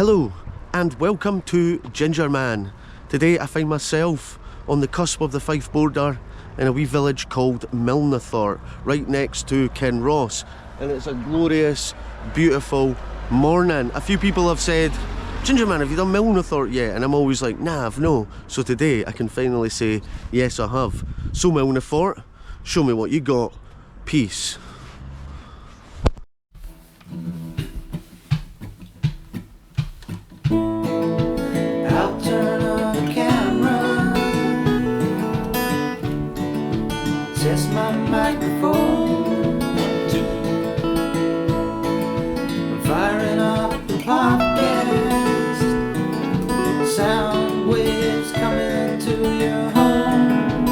Hello and welcome to Gingerman. Today I find myself on the cusp of the Fife border in a wee village called Milnathort, right next to Kinross, and it's a glorious, beautiful morning. A few people have said, Gingerman, have you done Milnathort yet? And I'm always like, nah, I've no. So today I can finally say, yes I have. So Milnathort, show me what you got. Peace. I'll turn on the camera, test my microphone, I'm firing up the podcast, sound waves coming to your home.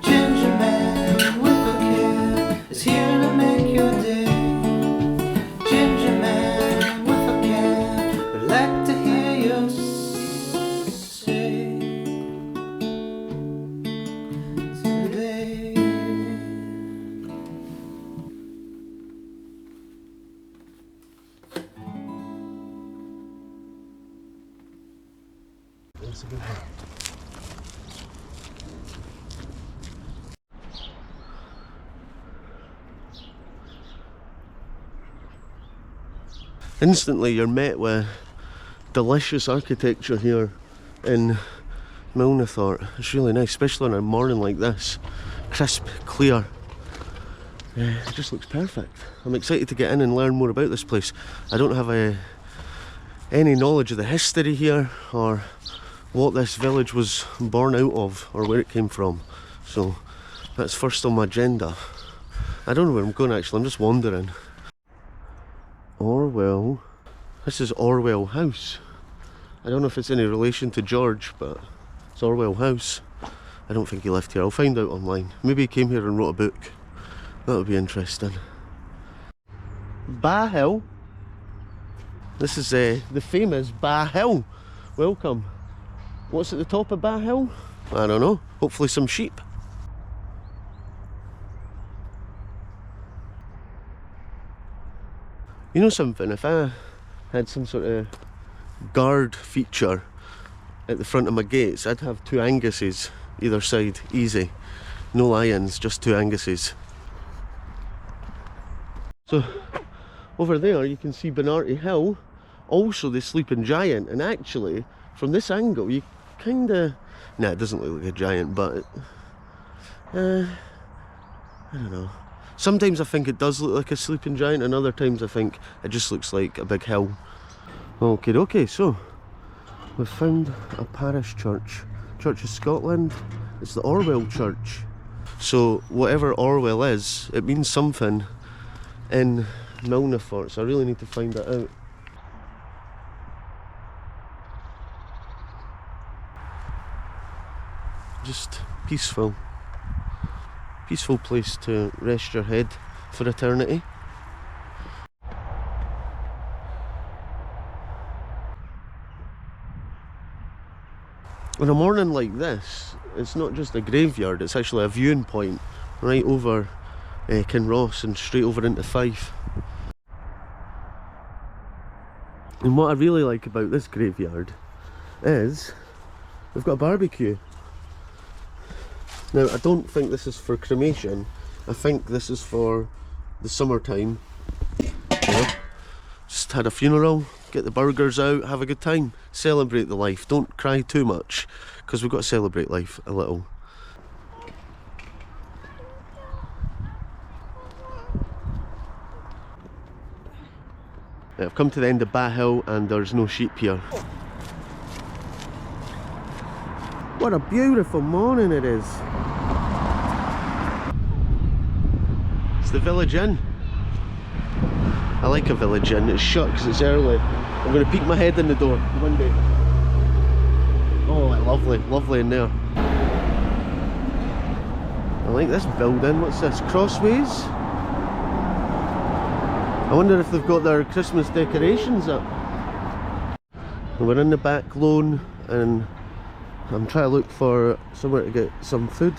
Gingerman with a cam is here to make your day. Gingerman with a cam, I'd like to hear you say today. That's a good one. Instantly you're met with delicious architecture here in Milnathort. It's really nice, especially on a morning like this. Crisp, clear. It just looks perfect. I'm excited to get in and learn more about this place. I don't have any knowledge of the history here or what this village was born out of or where it came from. So that's first on my agenda. I don't know where I'm going actually, I'm just wandering. Orwell. This is Orwell House. I don't know if it's any relation to George, but it's Orwell House. I don't think he lived here. I'll find out online. Maybe he came here and wrote a book. That would be interesting. Bah Hill. This is the famous Bah Hill. Welcome. What's at the top of Bah Hill? I don't know. Hopefully some sheep. You know something, if I had some sort of guard feature at the front of my gates, I'd have 2 Anguses either side, easy. No lions, just 2 Anguses. So, over there you can see Benarty Hill, also the sleeping giant, and actually, from this angle, you kinda... Nah, it doesn't look like a giant, but... I don't know. Sometimes I think it does look like a sleeping giant, and other times I think it just looks like a big hill. Okay, so we've found a parish church. Church of Scotland. It's the Orwell Church. So whatever Orwell is, it means something in Milnathort, so I really need to find that out. Just peaceful. Peaceful place to rest your head for eternity. On a morning like this, it's not just a graveyard, it's actually a viewing point right over Kinross and straight over into Fife. And what I really like about this graveyard is we've got a barbecue. Now, I don't think this is for cremation. I think this is for the summertime. Yeah. Just had a funeral, get the burgers out, have a good time. Celebrate the life. Don't cry too much, because we've got to celebrate life a little. I've come to the end of Bah Hill and there's no sheep here. What a beautiful morning it is. It's the Village Inn. I like a Village Inn. It's shut because it's early. I'm going to peek my head in the door one day. Oh, lovely, lovely in there. I like this building. What's this? Crossways? I wonder if they've got their Christmas decorations up. We're in the back lawn and I'm trying to look for somewhere to get some food.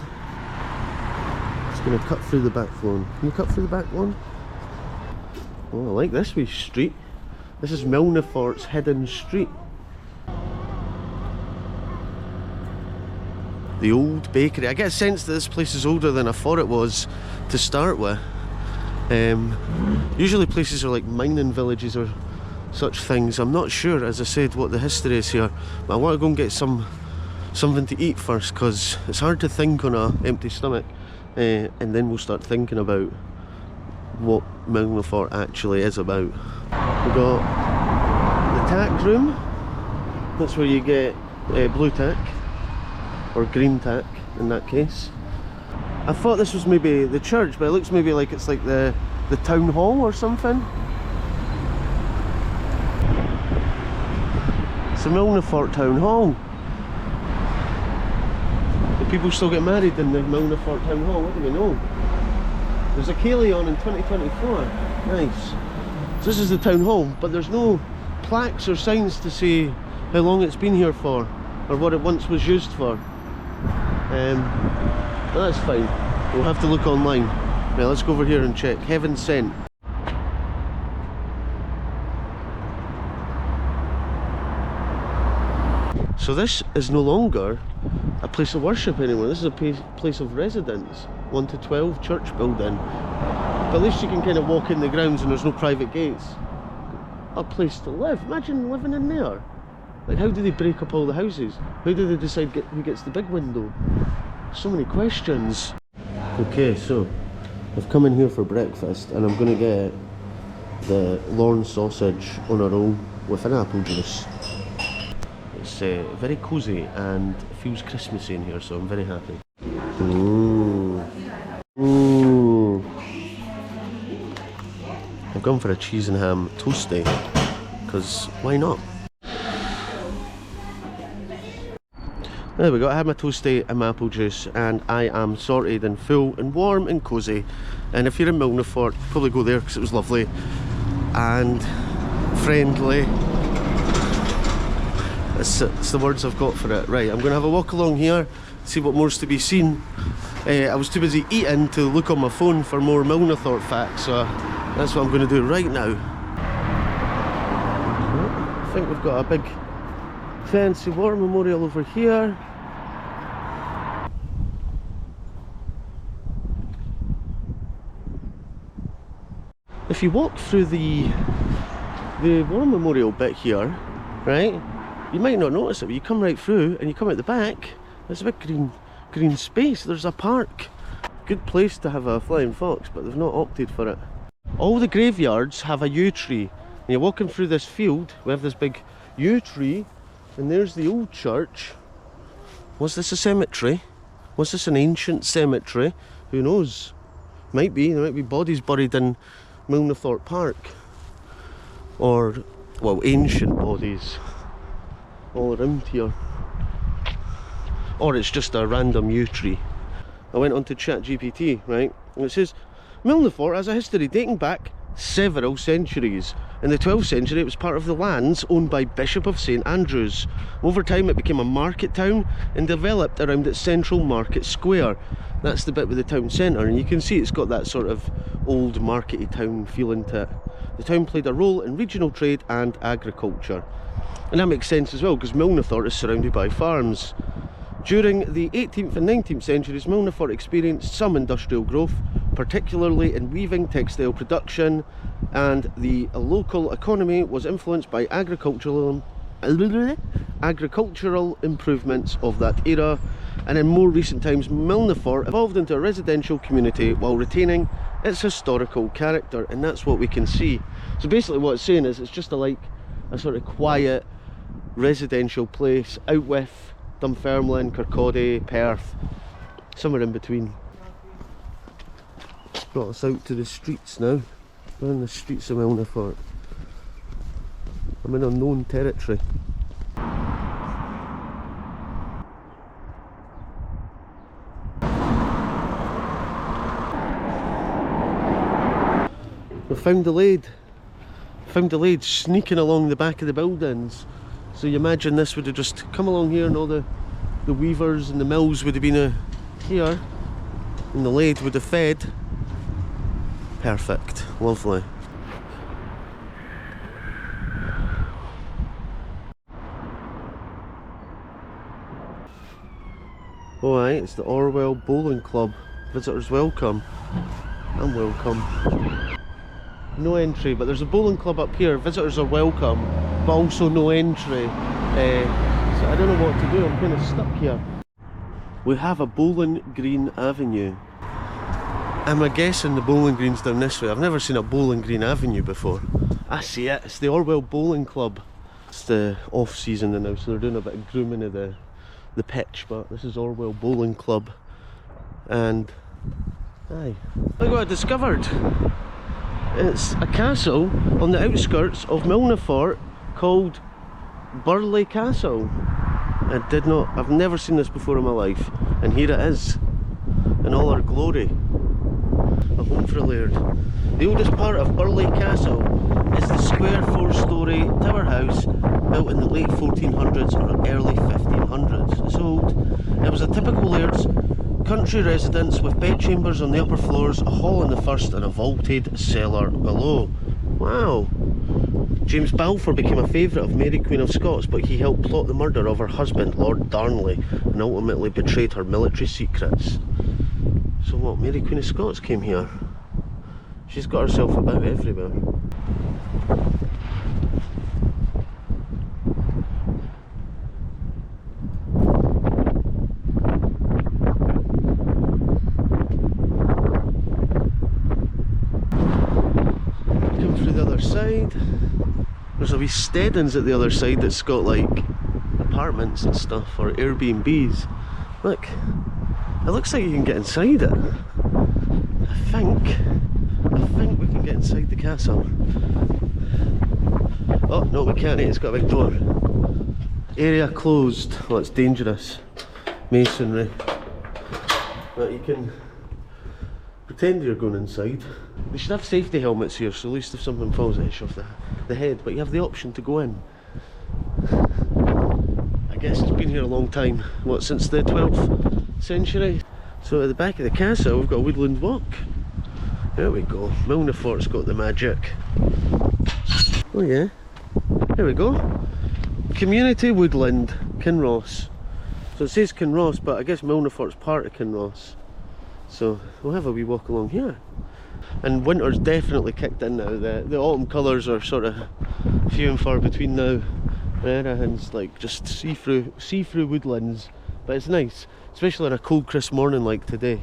Just going to cut through the back lawn. Can you cut through the back lawn? Oh, I like this wee street. This is Milnathort's hidden street. The old bakery. I get a sense that this place is older than I thought it was to start with. Usually places are like mining villages or such things. I'm not sure, as I said, what the history is here, but I want to go and get something to eat first, because it's hard to think on an empty stomach, and then we'll start thinking about what Milnathort actually is about. We've got the tack room. That's where you get blue tack, or green tack in that case. I thought this was maybe the church, but it looks maybe like it's like the town hall or something. It's the Milnathort town hall. Do people still get married in the Milnathort town hall? What do we know? There's a Ceilidh on in 2024. Nice. So this is the town hall, but there's no plaques or signs to say how long it's been here for, or what it once was used for. But that's fine. We'll have to look online. Right, let's go over here and check. Heaven Sent. So this is no longer a place of worship anymore. This is a place of residence. 1 to 12 church building. But at least you can kind of walk in the grounds and there's no private gates. A place to live. Imagine living in there. Like, how do they break up all the houses? How do they decide who gets the big window? So many questions. Okay, so I've come in here for breakfast and I'm going to get the Lorne sausage on a roll with an apple juice. It's very cosy and feels Christmassy in here, so I'm very happy. Ooh. Ooh. I've gone for a cheese and ham toasty, because why not? There we go, I had my toasty and my apple juice and I am sorted and full and warm and cosy. And if you're in Milnathort, probably go there because it was lovely and friendly. It's the words I've got for it. Right, I'm going to have a walk along here, see what more's to be seen. I was too busy eating to look on my phone for more Milnathort facts, so that's what I'm going to do right now. I think we've got a big fancy war memorial over here. If you walk through the war memorial bit here, right, you might not notice it, but you come right through and you come out the back, there's a big green space, there's a park. Good place to have a flying fox, but they've not opted for it. All the graveyards have a yew tree. And you're walking through this field, we have this big yew tree, and there's the old church. Was this a cemetery? Was this an ancient cemetery? Who knows? Might be. There might be bodies buried in Milnathort Park. Or, well, ancient bodies all around here. Or it's just a random yew tree. I went on to ChatGPT, right? And it says, Milnathort has a history dating back several centuries. In the 12th century it was part of the lands owned by Bishop of St Andrews. Over time it became a market town and developed around its central market square. That's the bit with the town centre, and you can see it's got that sort of old markety town feeling to it. The town played a role in regional trade and agriculture. And that makes sense as well, because Milnathort is surrounded by farms. During the 18th and 19th centuries, Milnathort experienced some industrial growth, particularly in weaving, textile production, and the local economy was influenced by agricultural improvements of that era. And in more recent times, Milnathort evolved into a residential community while retaining its historical character, and that's what we can see. So basically what it's saying is it's just a sort of quiet residential place out with Dunfermline, Kirkcaldy, Perth, somewhere in between. Brought us out to the streets now. We're in the streets of Milnathort. I'm in unknown territory. We found the lade. Found the lade sneaking along the back of the buildings. So you imagine this would have just come along here, and all the weavers and the mills would have been here, and the lade would have fed. Perfect, lovely. Oh aye, it's the Orwell Bowling Club. Visitors welcome. I'm welcome. No entry, but there's a bowling club up here. Visitors are welcome, but also no entry. So I don't know what to do. I'm kind of stuck here. We have a Bowling Green Avenue. I'm guessing the bowling green's down this way. I've never seen a Bowling Green Avenue before. I see it. It's the Orwell Bowling Club. It's the off season now, so they're doing a bit of grooming of the pitch, but this is Orwell Bowling Club. And aye, look what I discovered. It's a castle on the outskirts of Milnathort called Burleigh Castle. I've never seen this before in my life, and here it is in all our glory. A home for a laird. The oldest part of Burleigh Castle is the square 4-storey tower house built in the late 1400s or early 1500s. It's old. It was a typical laird's country residence with bedchambers on the upper floors, a hall on the first and a vaulted cellar below. Wow! James Balfour became a favourite of Mary Queen of Scots, but he helped plot the murder of her husband Lord Darnley and ultimately betrayed her military secrets. So what, Mary Queen of Scots came here? She's got herself about everywhere. Come through the other side. There's a wee steadings at the other side that's got like apartments and stuff, or Airbnbs. Look. It looks like you can get inside it. I think we can get inside the castle. Oh no, we can't. It's got a big door. Area closed. Oh, it's dangerous. Masonry. But you can pretend you're going inside. They should have safety helmets here, so at least if something falls at you off the head. But you have the option to go in. I guess it's been here a long time. What, since the 12th century? So at the back of the castle we've got a woodland walk. There we go. Milnathort's got the magic. Oh yeah. There we go. Community Woodland, Kinross. So it says Kinross, but I guess Milnathort's part of Kinross. So we'll have a wee walk along here. And winter's definitely kicked in now. The autumn colours are sort of few and far between now. Everything's like just see-through woodlands. But it's nice, especially on a cold crisp morning like today.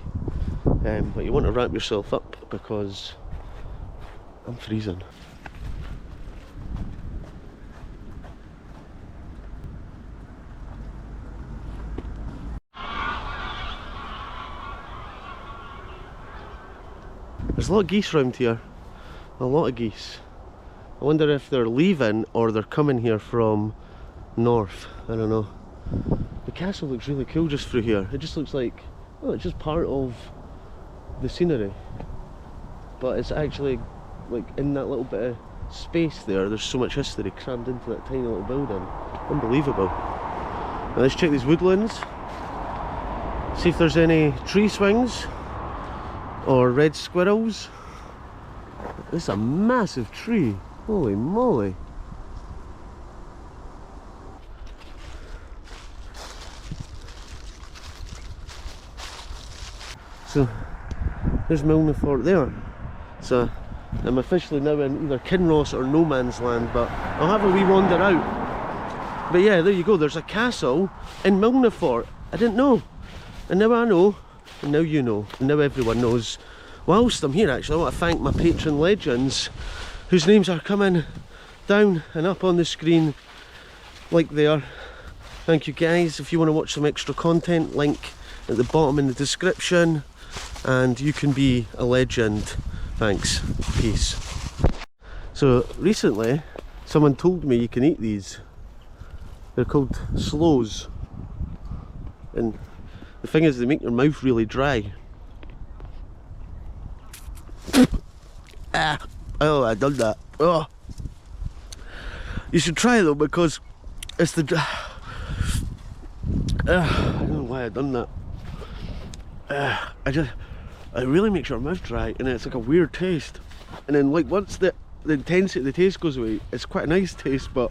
But you want to wrap yourself up because I'm freezing. There's a lot of geese around here. A lot of geese. I wonder if they're leaving or they're coming here from north. I don't know. The castle looks really cool just through here. It just looks like, well, it's just part of the scenery. But it's actually, like, in that little bit of space there's so much history crammed into that tiny little building. Unbelievable. Now let's check these woodlands. See if there's any tree swings or red squirrels. This is a massive tree. Holy moly. So there's Milnathort there. So I'm officially now in either Kinross or no man's land, but I'll have a wee wander out. But yeah, there you go, there's a castle in Milnathort. I didn't know, and now I know, and now you know, and now everyone knows. Whilst I'm here actually, I want to thank my patron legends whose names are coming down and up on the screen like they are. Thank you guys. If you want to watch some extra content, link at the bottom in the description, and you can be a legend. Thanks. Peace. So recently someone told me you can eat these. They're called sloes, and the thing is they make your mouth really dry. Oh, I done that. Oh, you should try it though, because it's the I don't know why I done that. It really makes your mouth dry, and it's like a weird taste. And then like once the intensity of the taste goes away, it's quite a nice taste, but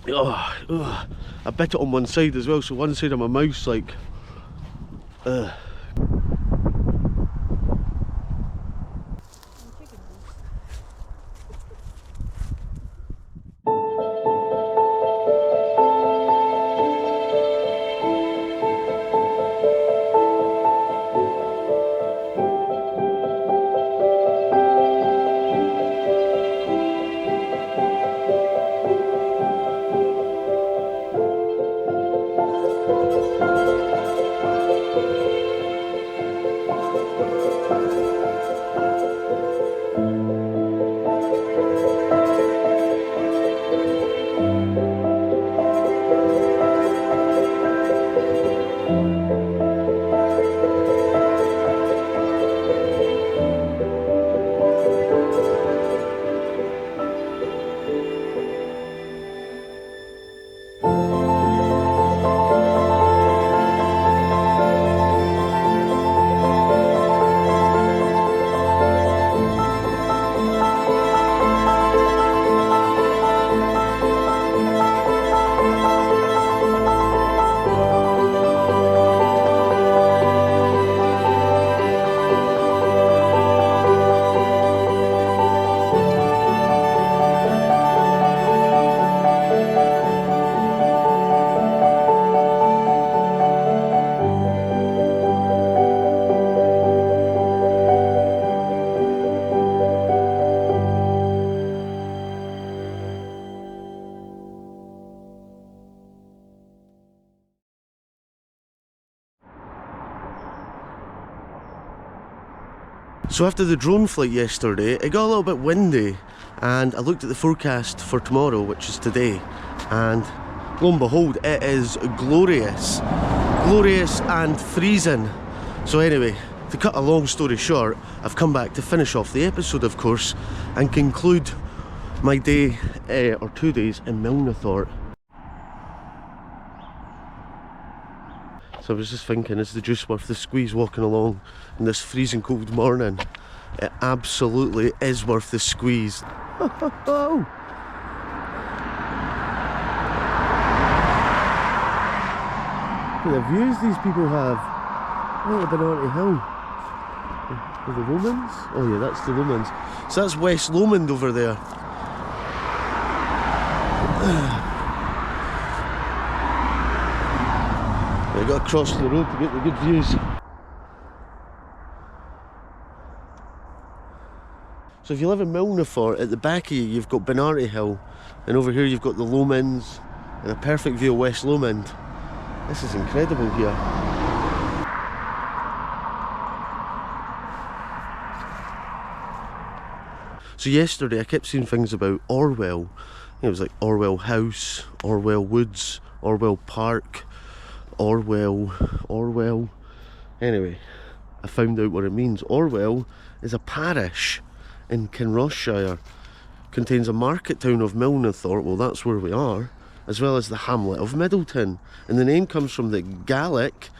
I bit it on one side as well, so one side of my mouth's like Ugh. So after the drone flight yesterday, it got a little bit windy, and I looked at the forecast for tomorrow, which is today, and lo and behold, it is glorious. Glorious and freezing. So anyway, to cut a long story short, I've come back to finish off the episode, of course, and conclude my day, or 2 days, in Milnathort. So I was just thinking, is the juice worth the squeeze walking along in this freezing cold morning? It absolutely is worth the squeeze. Oh! Look at the views these people have. Oh, the Benarty Hill. Are the Lomans? Oh yeah, that's the Lomans. So that's West Lomond over there. I got to cross the road to get the good views. So if you live in Milnathort, at the back of you you've got Benarty Hill, and over here you've got the Lomans and a perfect view of West Lomond. This is incredible here. So yesterday I kept seeing things about Orwell. It was like Orwell House, Orwell Woods, Orwell Park, Orwell. Anyway, I found out what it means. Orwell is a parish in Kinross, contains a market town of Milnathort, well that's where we are, as well as the hamlet of Middleton. And the name comes from the Gaelic,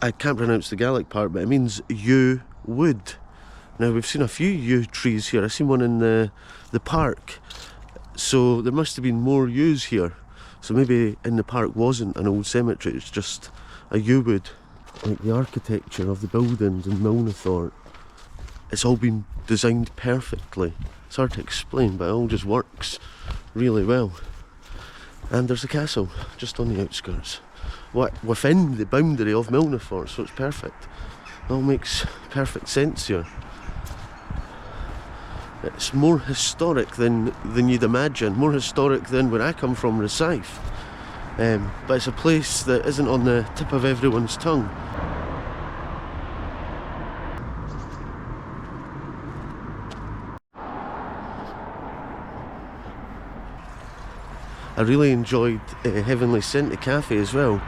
I can't pronounce the Gaelic part, but it means yew wood. Now we've seen a few yew trees here. I've seen one in the park, so there must have been more yews here. So maybe in the park wasn't an old cemetery, it's just a yew wood. Like the architecture of the buildings in Milnathort, it's all been designed perfectly. It's hard to explain, but it all just works really well. And there's a castle just on the outskirts, within the boundary of Milnathort, so it's perfect. It all makes perfect sense here. It's more historic than you'd imagine, more historic than where I come from, Fife. But it's a place that isn't on the tip of everyone's tongue. I really enjoyed Heavenly Scented Cafe as well.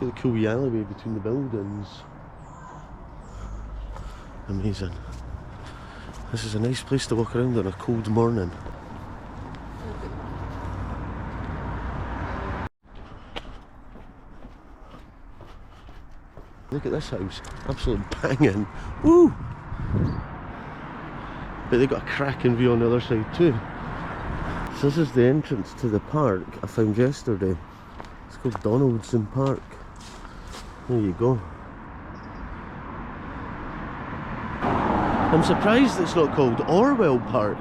Look at the cool wee alleyway between the buildings. Amazing. This is a nice place to walk around on a cold morning. Look at this house, absolute banging. Woo! But they've got a cracking view on the other side too. So this is the entrance to the park I found yesterday. It's called Donaldson Park. There you go. I'm surprised it's not called Orwell Park,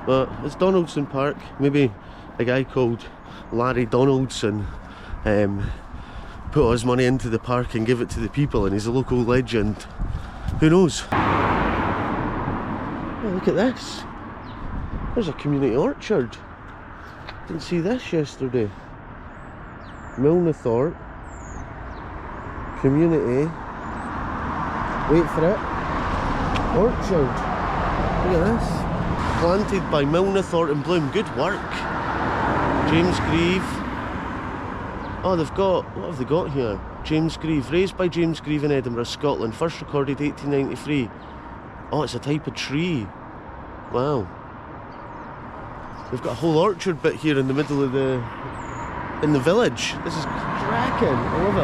but it's Donaldson Park. Maybe a guy called Larry Donaldson put all his money into the park and give it to the people, and he's a local legend. Who knows? Oh, look at this. There's a community orchard. Didn't see this yesterday. Milnathort community. Wait for it. Orchard. Look at this. Planted by Milnathort and Bloom. Good work. James Grieve. Oh, they've got, what have they got here? James Grieve. Raised by James Grieve in Edinburgh, Scotland. First recorded 1893. Oh, it's a type of tree. Wow. They've got a whole orchard bit here in the middle of in the village. This is cracking. I love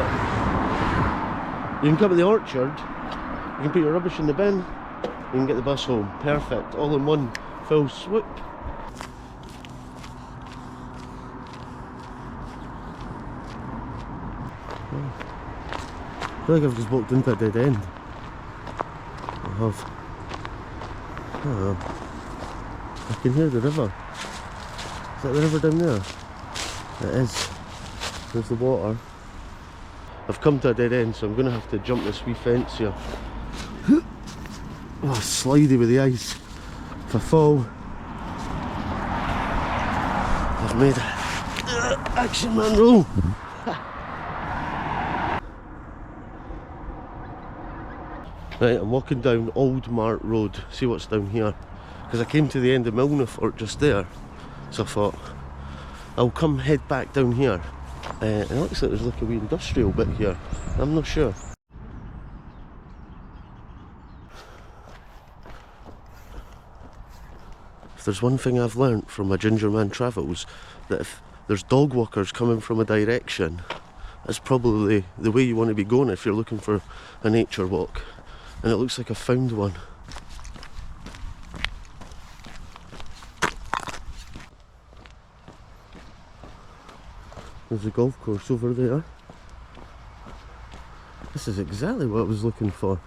it. You can come to the orchard, you can put your rubbish in the bin, you can get the bus home. Perfect. All in one fell swoop. I feel like I've just walked into a dead end. I have. Oh, I can hear the river. Is that the river down there? It is. There's the water. I've come to a dead end, so I'm going to have to jump this wee fence here. Oh, slidey with the ice. If I fall, I've made it. Action man roll! Right, I'm walking down Old Mart Road, see what's down here. Because I came to the end of Milnathort just there. So I thought, I'll come head back down here. And it looks like there's like a wee industrial bit here. I'm not sure. If there's one thing I've learnt from my Gingerman travels, that if there's dog walkers coming from a direction, that's probably the way you want to be going if you're looking for a nature walk. And it looks like I found one. There's a golf course over there. This is exactly what I was looking for.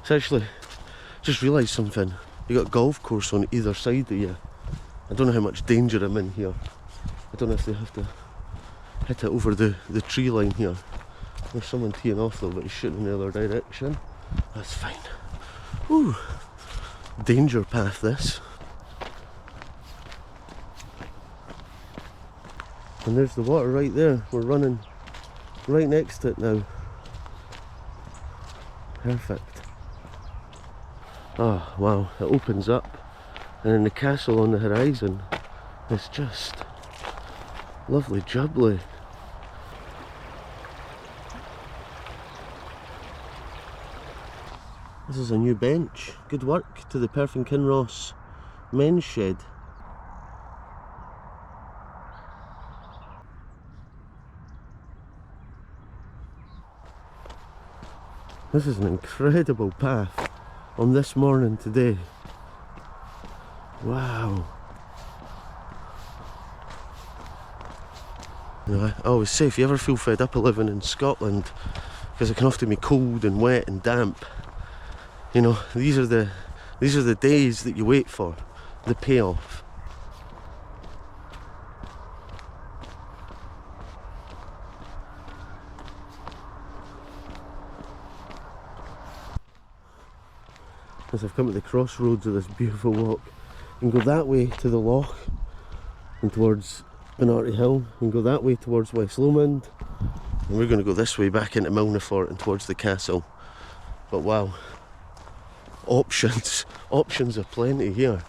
It's actually, just realised something. You got a golf course on either side of you. I don't know how much danger I'm in here. I don't know if they have to hit it over the tree line here. There's someone teeing off though, but he's shooting in the other direction. That's fine. Woo! Danger path this. And there's the water right there. We're running right next to it now. Perfect. Oh wow, it opens up and then the castle on the horizon is just lovely jubbly. This is a new bench. Good work to the Perth and Kinross men's shed. This is an incredible path on this morning today. Wow. You know, I always say if you ever feel fed up of living in Scotland, because it can often be cold and wet and damp, you know, these are the days that you wait for, the payoff. As I've come at the crossroads of this beautiful walk, you can go that way to the loch and towards Benarty Hill, and go that way towards West Lomond, and we're going to go this way back into Milnathort and towards the castle. But wow, options aplenty here.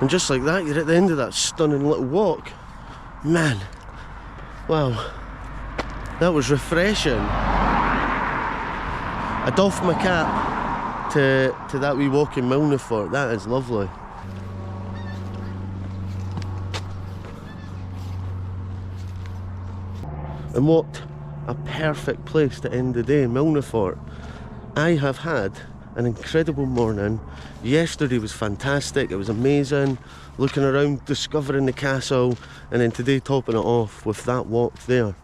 And just like that, you're at the end of that stunning little walk. Man, wow, that was refreshing. I doff my cap to that wee walk in Milnathort. That is lovely. And what a perfect place to end the day, Milnathort. I have had an incredible morning. Yesterday was fantastic, it was amazing, looking around, discovering the castle, and then today topping it off with that walk there.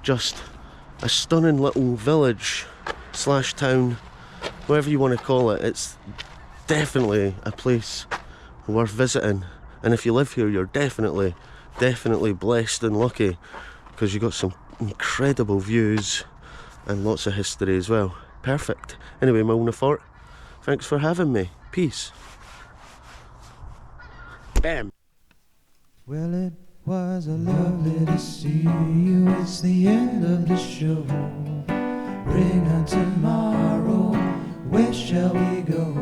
Just a stunning little village slash town, whatever you want to call it. It's definitely a place worth visiting, and if you live here, you're definitely blessed and lucky, because you've got some incredible views and lots of history as well. Perfect. Anyway, Milnathort, thanks for having me. Peace. Bam. Well, it was a lovely to see you. It's the end of the show. Bring on tomorrow. Where shall we go?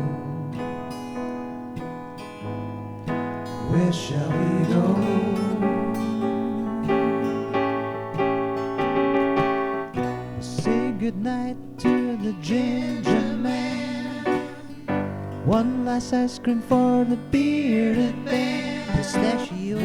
Where shall we go? Say goodnight to the Gingerman. One last ice cream for the bearded band. Pistachio